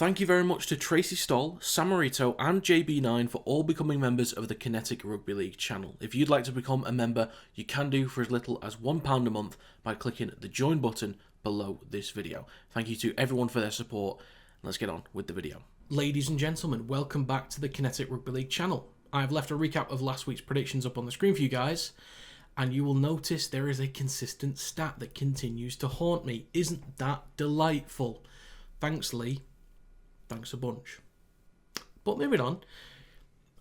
Thank you very much to Tracy Stoll, Samarito and JB9 for all becoming members of the Kinetic Rugby League channel. If you'd like to become a member, you can do for as little as £1 a month by clicking the join button below this video. Thank you to everyone for their support. Let's get on with the video. Ladies and gentlemen, welcome back to the Kinetic Rugby League channel. I've left a recap of last week's predictions up on the screen for you guys, and you will notice there is a consistent stat that continues to haunt me. Isn't that delightful? Thanks, Leigh. Thanks a bunch. But moving on,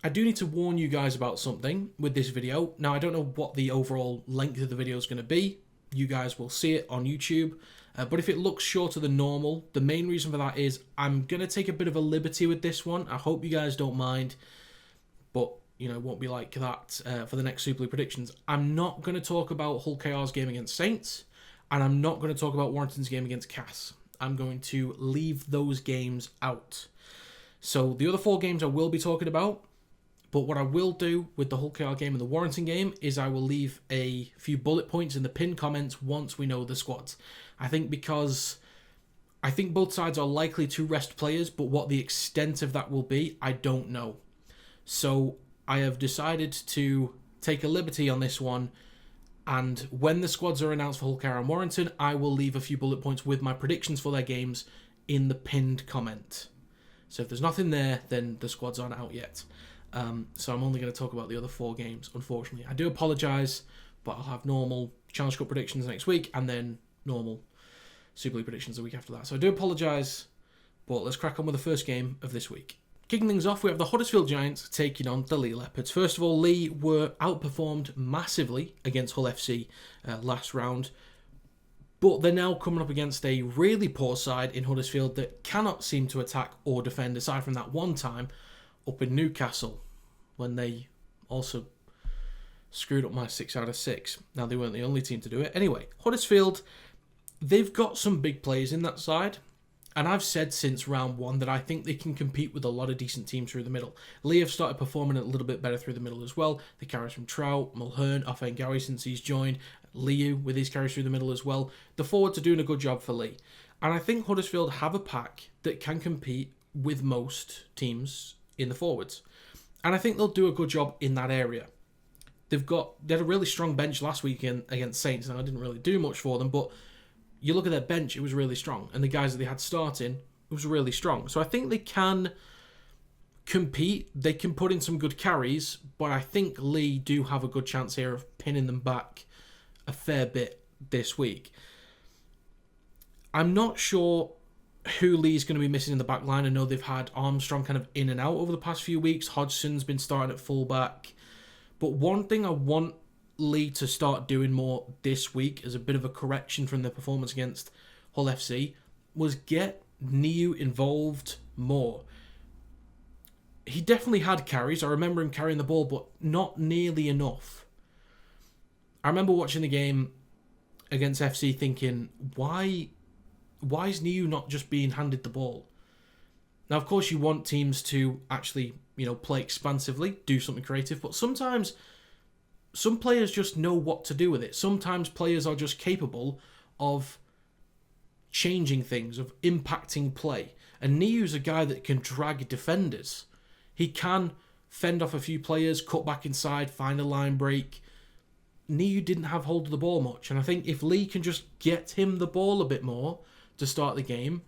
I do need to warn you guys about something with this video. Now, I don't know what the overall length of the video is going to be. You guys will see it on YouTube. But if it looks shorter than normal, the main reason for that is I'm going to take a bit of a liberty with this one. I hope you guys don't mind. But, you know, it won't be like that for the next Super League predictions. I'm not going to talk about Hull KR's game against Saints. And I'm not going to talk about Warrington's game against Cass. I'm going to leave those games out. So the other 4 games I will be talking about, but what I will do with the Hull KR game and the Warrington game is I will leave a few bullet points in the pinned comments once we know the squads. I think both sides are likely to rest players, but what the extent of that will be, I don't know. So I have decided to take a liberty on this one. And when the squads are announced for Hull KR and Warrington, I will leave a few bullet points with my predictions for their games in the pinned comment. So if there's nothing there, then the squads aren't out yet. So I'm only going to talk about the other 4 games, unfortunately. I do apologise, but I'll have normal Challenge Cup predictions next week and then normal Super League predictions the week after that. So I do apologise, but let's crack on with the first game of this week. Kicking things off, we have the Huddersfield Giants taking on the Leigh Leopards. First of all, Leigh were outperformed massively against Hull FC last round, but they're now coming up against a really poor side in Huddersfield that cannot seem to attack or defend, aside from that one time up in Newcastle when they also screwed up my 6 out of 6. Now, they weren't the only team to do it. Anyway, Huddersfield, they've got some big players in that side. And I've said since round 1 that I think they can compete with a lot of decent teams through the middle. Leigh have started performing a little bit better through the middle as well. The carries from Trout, Mulhern, Offengawi since he's joined, Liu with his carries through the middle as well. The forwards are doing a good job for Leigh. And I think Huddersfield have a pack that can compete with most teams in the forwards. And I think they'll do a good job in that area. They had a really strong bench last weekend against Saints, and I didn't really do much for them, but you look at their bench, it was really strong. And the guys that they had starting, it was really strong. So I think they can compete. They can put in some good carries. But I think Leigh do have a good chance here of pinning them back a fair bit this week. I'm not sure who Leigh's going to be missing in the back line. I know they've had Armstrong kind of in and out over the past few weeks. Hodgson's been starting at fullback. But one thing I want Leigh to start doing more this week as a bit of a correction from their performance against Hull FC was get Niu involved more. He definitely had carries. I remember him carrying the ball, but not nearly enough. I remember watching the game against FC thinking, why is Niu not just being handed the ball? Now, of course, you want teams to actually, play expansively, do something creative, but sometimes some players just know what to do with it. Sometimes players are just capable of changing things, of impacting play. And Niu's a guy that can drag defenders. He can fend off a few players, cut back inside, find a line break. Niu didn't have hold of the ball much. And I think if Leigh can just get him the ball a bit more to start the game,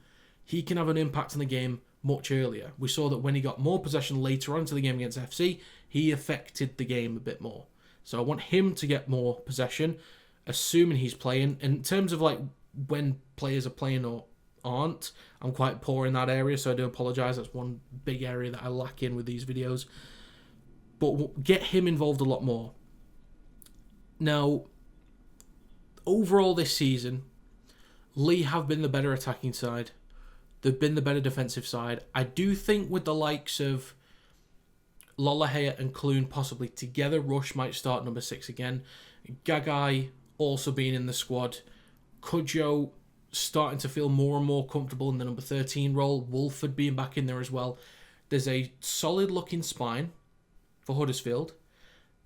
he can have an impact on the game much earlier. We saw that when he got more possession later on into the game against FC, he affected the game a bit more. So I want him to get more possession, assuming he's playing. In terms of when players are playing or aren't, I'm quite poor in that area, so I do apologise. That's one big area that I lack in with these videos. But get him involved a lot more. Now, overall this season, Leigh have been the better attacking side. They've been the better defensive side. I do think with the likes of Lolohea and Clune possibly together, Rush might start number 6 again. Gagai also being in the squad. Cudjoe starting to feel more and more comfortable in the number 13 role. Wolford being back in there as well. There's a solid looking spine for Huddersfield.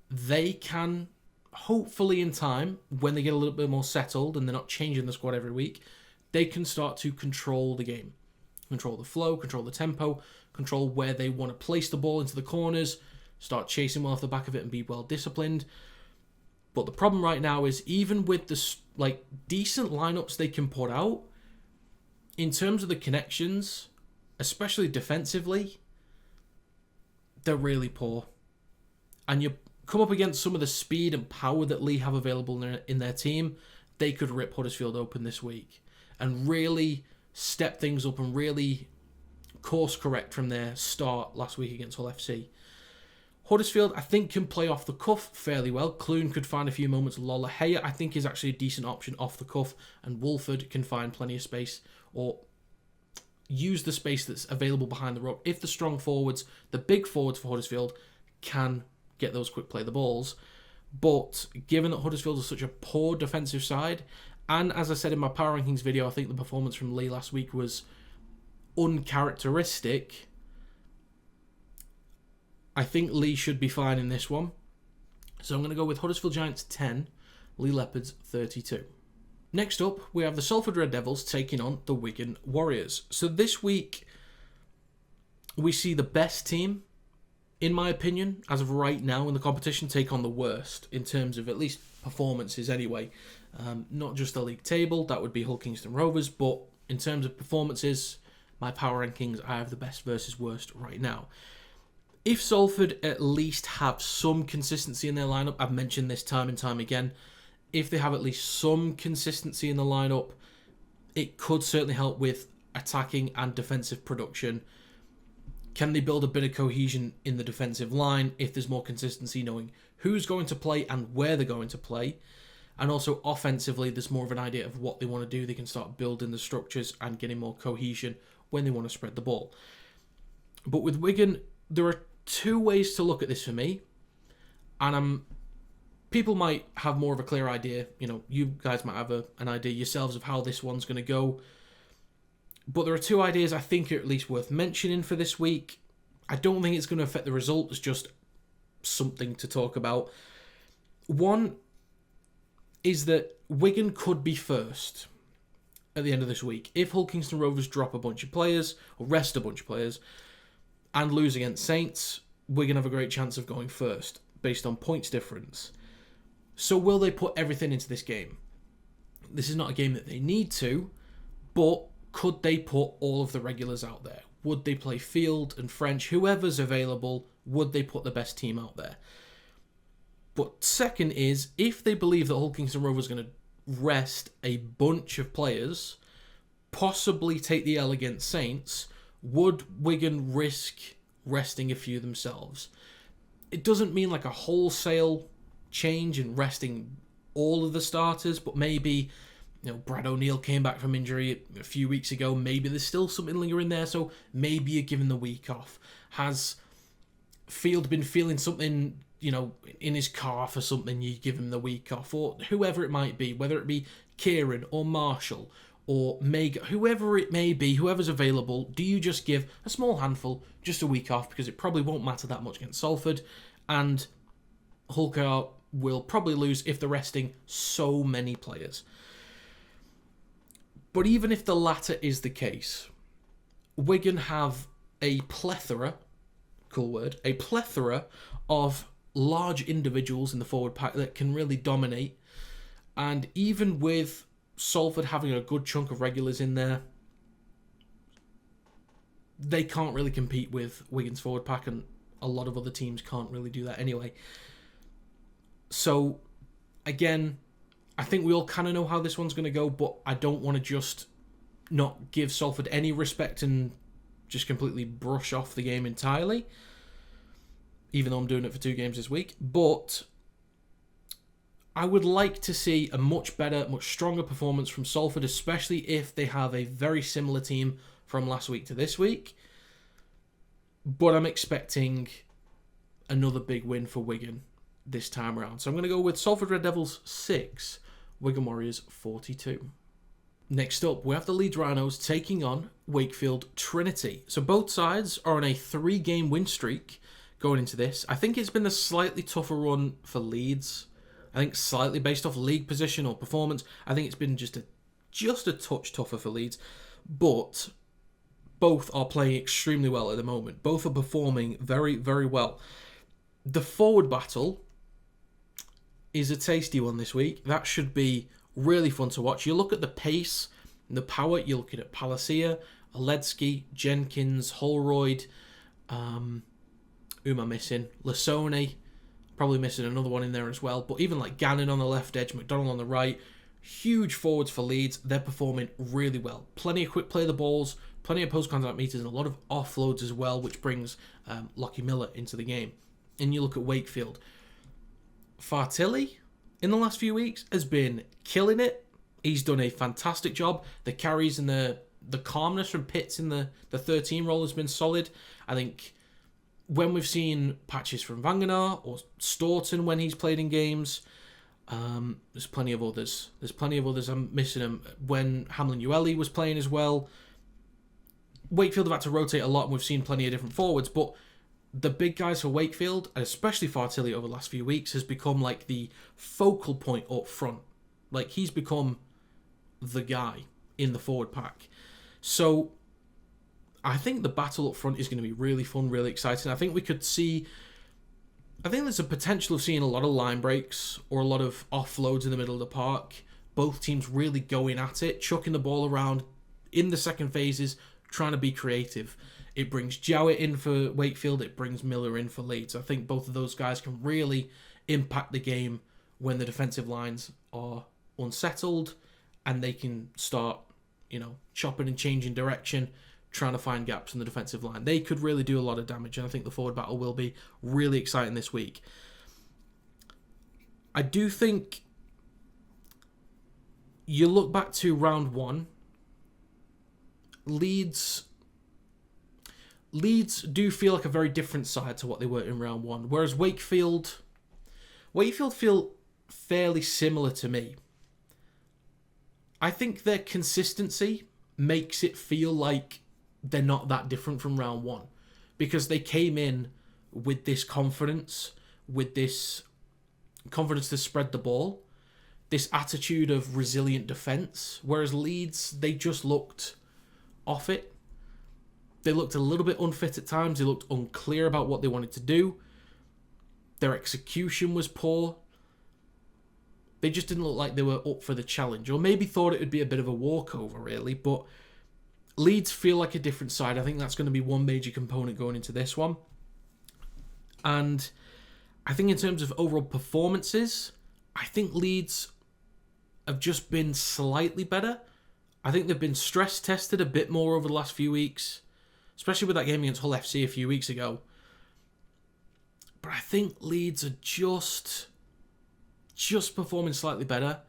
They can, hopefully in time, when they get a little bit more settled and they're not changing the squad every week, they can start to control the game. control the flow, control the tempo, control where they want to place the ball into the corners, start chasing well off the back of it and be well disciplined. But the problem right now is even with the decent lineups they can put out, in terms of the connections, especially defensively, they're really poor. And you come up against some of the speed and power that Leigh have available in their team, they could rip Huddersfield open this week and really step things up and really course correct from their start last week against Hull FC. Huddersfield, I think, can play off the cuff fairly well. Clune could find a few moments. Lola Haya, I think, is actually a decent option off the cuff. And Wolford can find plenty of space or use the space that's available behind the ruck. If the strong forwards, the big forwards for Huddersfield, can get those quick play the balls. But given that Huddersfield is such a poor defensive side, and as I said in my power rankings video, I think the performance from Leigh last week was uncharacteristic. I think Leigh should be fine in this one. So I'm going to go with Huddersfield Giants 10, Leigh Leopards 32. Next up, we have the Salford Red Devils taking on the Wigan Warriors. So this week, we see the best team, in my opinion, as of right now in the competition, take on the worst in terms of at least performances anyway. Not just the league table, that would be Hull Kingston Rovers, but in terms of performances, my power rankings, I have the best versus worst right now. If Salford at least have some consistency in their lineup, I've mentioned this time and time again, if they have at least some consistency in the lineup, it could certainly help with attacking and defensive production. Can they build a bit of cohesion in the defensive line if there's more consistency, knowing who's going to play and where they're going to play? And also offensively, there's more of an idea of what they want to do. They can start building the structures and getting more cohesion when they want to spread the ball. But with Wigan, there are two ways to look at this for me. And people might have more of a clear idea. You know, you guys might have an idea yourselves of how this one's going to go. But there are two ideas I think are at least worth mentioning for this week. I don't think it's going to affect the result. It's just something to talk about. One is that Wigan could be first at the end of this week. If Hull Kingston Rovers drop a bunch of players, or rest a bunch of players, and lose against Saints, Wigan have a great chance of going first, based on points difference. So will they put everything into this game? This is not a game that they need to, but could they put all of the regulars out there? Would they play Field and French? Whoever's available, would they put the best team out there? But second is, if they believe that Hull Kingston Rovers are going to rest a bunch of players, possibly take the L against Saints, would Wigan risk resting a few themselves? It doesn't mean like a wholesale change in resting all of the starters, but maybe, you know, Brad O'Neill came back from injury a few weeks ago. Maybe there's still something lingering there, so maybe you're giving the week off. Has Field been feeling something, you know, in his calf or something? You give him the week off, or whoever it might be, whether it be Kieran or Marshall or Meg, whoever it may be, whoever's available. Do you just give a small handful just a week off, because it probably won't matter that much against Salford, and Hull KR will probably lose if they're resting so many players. But even if the latter is the case, Wigan have a plethora, cool word, a plethora of large individuals in the forward pack that can really dominate. And even with Salford having a good chunk of regulars in there, they can't really compete with Wigan's forward pack, and a lot of other teams can't really do that anyway. So, again, I think we all kind of know how this one's going to go, but I don't want to just not give Salford any respect and just completely brush off the game entirely, even though I'm doing it for 2 games this week. But I would like to see a much better, much stronger performance from Salford, especially if they have a very similar team from last week to this week. But I'm expecting another big win for Wigan this time around. So I'm going to go with Salford Red Devils 6, Wigan Warriors 42. Next up, we have the Leeds Rhinos taking on Wakefield Trinity. So both sides are on a 3-game win streak going into this. I think it's been a slightly tougher run for Leeds. I think slightly based off league position or performance. I think it's been just a touch tougher for Leeds. But both are playing extremely well at the moment. Both are performing very, very well. The forward battle is a tasty one this week. That should be really fun to watch. You look at the pace and the power. You're looking at Palacia, Oledzki, Jenkins, Holroyd. Who am I missing? Lasone. Probably missing another one in there as well. But even like Gannon on the left edge, McDonald on the right. Huge forwards for Leeds. They're performing really well. Plenty of quick play the balls. Plenty of post-contact meters and a lot of offloads as well, which brings Lockie Miller into the game. And you look at Wakefield. Fartilli, in the last few weeks, has been killing it. He's done a fantastic job. The carries and the calmness from Pitts in the 13 role has been solid. I think when we've seen patches from Vangenaar or Staunton when he's played in games, there's plenty of others. I'm missing them. When Hamlin Ueli was playing as well, Wakefield have had to rotate a lot, and we've seen plenty of different forwards, but the big guys for Wakefield, and especially Fartilli over the last few weeks, has become like the focal point up front. Like, he's become the guy in the forward pack. So I think the battle up front is going to be really fun, really exciting. I think there's a potential of seeing a lot of line breaks or a lot of offloads in the middle of the park. Both teams really going at it, chucking the ball around in the second phases, trying to be creative. It brings Jowett in for Wakefield. It brings Miller in for Leeds. I think both of those guys can really impact the game when the defensive lines are unsettled and they can start, chopping and changing direction, trying to find gaps in the defensive line. They could really do a lot of damage, and I think the forward battle will be really exciting this week. I do think you look back to round one, Leeds do feel like a very different side to what they were in round one, whereas Wakefield feel fairly similar to me. I think their consistency makes it feel like they're not that different from round one, because they came in with this confidence to spread the ball, this attitude of resilient defence, whereas Leeds, they just looked off it. They looked a little bit unfit at times. They looked unclear about what they wanted to do. Their execution was poor. They just didn't look like they were up for the challenge, or maybe thought it would be a bit of a walkover, really. But Leeds feel like a different side. I think that's going to be one major component going into this one. And I think in terms of overall performances, I think Leeds have just been slightly better. I think they've been stress tested a bit more over the last few weeks, especially with that game against Hull FC a few weeks ago. But I think Leeds are just performing slightly better.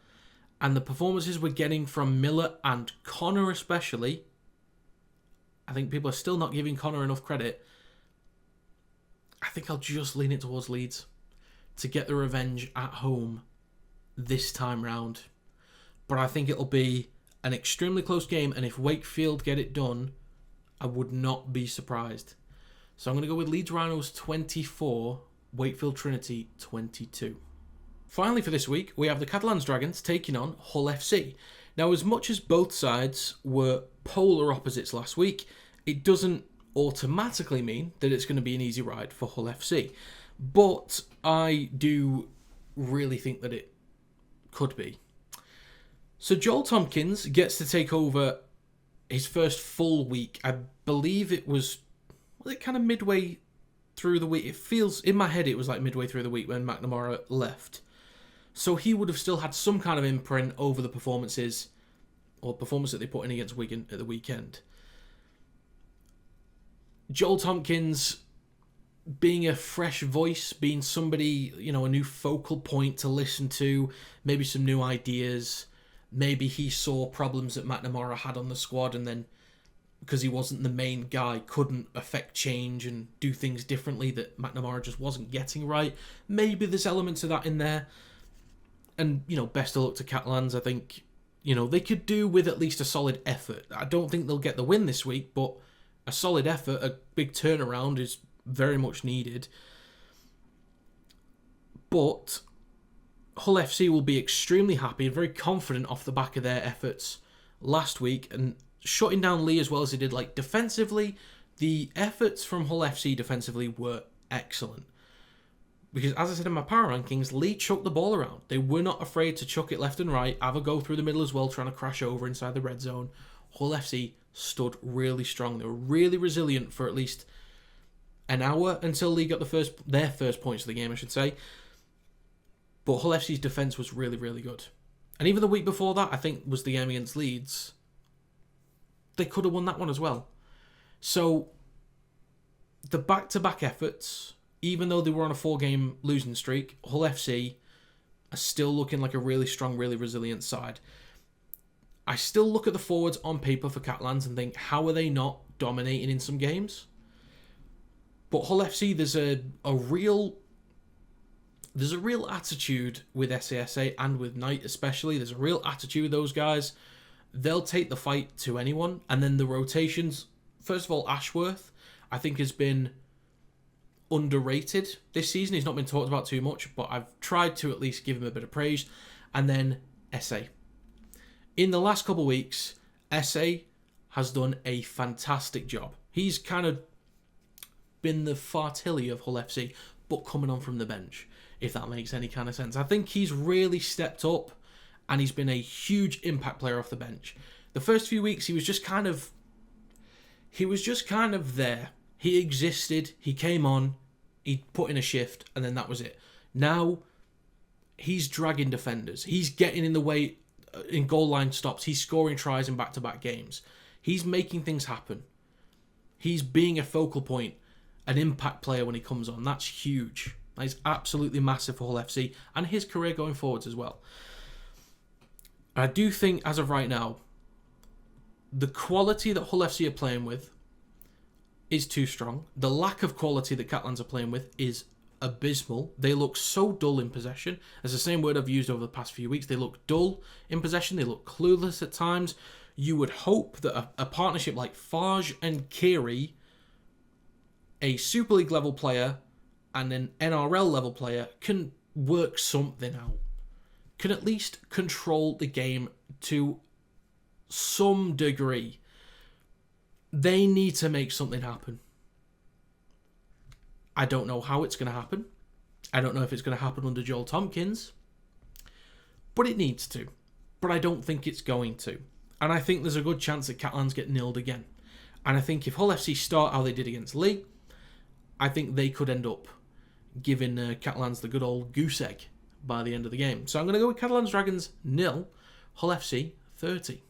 And the performances we're getting from Miller and Connor especially, I think people are still not giving Connor enough credit. I think I'll just lean it towards Leeds to get the revenge at home this time round. But I think it'll be an extremely close game, and if Wakefield get it done, I would not be surprised. So I'm going to go with Leeds Rhinos 24, Wakefield Trinity 22. Finally for this week, we have the Catalans Dragons taking on Hull FC. Now, as much as both sides were polar opposites last week, it doesn't automatically mean that it's going to be an easy ride for Hull FC. But I do really think that it could be. So Joel Tompkins gets to take over his first full week. I believe it was it kind of midway through the week? It feels, in my head, it was like midway through the week when McNamara left. So he would have still had some kind of imprint over the performances that they put in against Wigan at the weekend. Joel Tompkins being a fresh voice, being somebody, a new focal point to listen to, maybe some new ideas. Maybe he saw problems that McNamara had on the squad, and then because he wasn't the main guy, couldn't affect change and do things differently that McNamara just wasn't getting right. Maybe there's elements of that in there. And, best of luck to Catalans. I think, they could do with at least a solid effort. I don't think they'll get the win this week, but a solid effort, a big turnaround is very much needed. But Hull FC will be extremely happy and very confident off the back of their efforts last week, and shutting down Leigh as well as they did, like, defensively, the efforts from Hull FC defensively were excellent. Because, as I said in my power rankings, Leigh chucked the ball around. They were not afraid to chuck it left and right, have a go through the middle as well, trying to crash over inside the red zone. Hull FC stood really strong. They were really resilient for at least an hour until Leigh got their first points of the game, I should say. But Hull FC's defence was really, really good. And even the week before that, I think, was the game against Leeds. They could have won that one as well. So, the back-to-back efforts, even though they were on a 4-game losing streak, Hull FC are still looking like a really strong, really resilient side. I still look at the forwards on paper for Catalans and think, how are they not dominating in some games? But Hull FC, there's a real attitude with SASA and with Knight especially. There's a real attitude with those guys. They'll take the fight to anyone. And then the rotations, first of all, Ashworth, I think, has been underrated this season. He's not been talked about too much, but I've tried to at least give him a bit of praise. And then SA. In the last couple of weeks, SA has done a fantastic job. He's kind of been the Fartilli of Hull FC, but coming on from the bench, if that makes any kind of sense. I think he's really stepped up, and he's been a huge impact player off the bench. The first few weeks, he was just kind of there. He existed, he came on, he put in a shift, and then that was it. Now, he's dragging defenders. He's getting in the way in goal line stops. He's scoring tries in back-to-back games. He's making things happen. He's being a focal point, an impact player when he comes on. That's huge. That is absolutely massive for Hull FC and his career going forwards as well. I do think, as of right now, the quality that Hull FC are playing with is too strong. The lack of quality that Catalans are playing with is abysmal. They look so dull in possession. It's the same word I've used over the past few weeks. They look dull in possession. They look clueless at times. You would hope that a partnership like Farge and Kiri, a Super League level player and an NRL level player, can work something out. Can at least control the game to some degree. They need to make something happen. I don't know how it's going to happen. I don't know if it's going to happen under Joel Tompkins. But it needs to. But I don't think it's going to. And I think there's a good chance that Catalans get nilled again. And I think if Hull FC start how they did against Leigh, I think they could end up giving Catalans the good old goose egg by the end of the game. So I'm going to go with Catalans Dragons 0, Hull FC 30.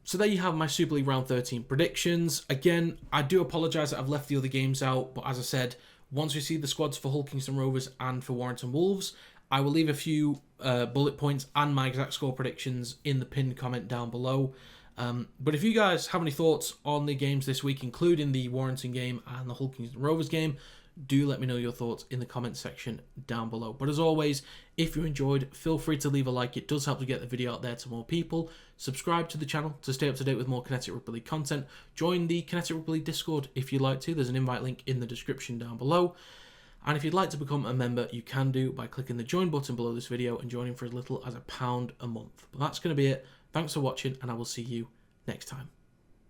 So there you have my Super League Round 13 predictions. Again, I do apologise that I've left the other games out, but as I said, once we see the squads for Hull Kingston Rovers and for Warrington Wolves, I will leave a few bullet points and my exact score predictions in the pinned comment down below. But if you guys have any thoughts on the games this week, including the Warrington game and the Hull Kingston Rovers game, do let me know your thoughts in the comment section down below. But as always, if you enjoyed, feel free to leave a like. It does help to get the video out there to more people. Subscribe to the channel to stay up to date with more Kinetic Rugby League content. Join the Kinetic Rugby League Discord if you'd like to. There's an invite link in the description down below. And if you'd like to become a member, you can do by clicking the join button below this video and joining for as little as £1 a month. But that's going to be it. Thanks for watching, and I will see you next time.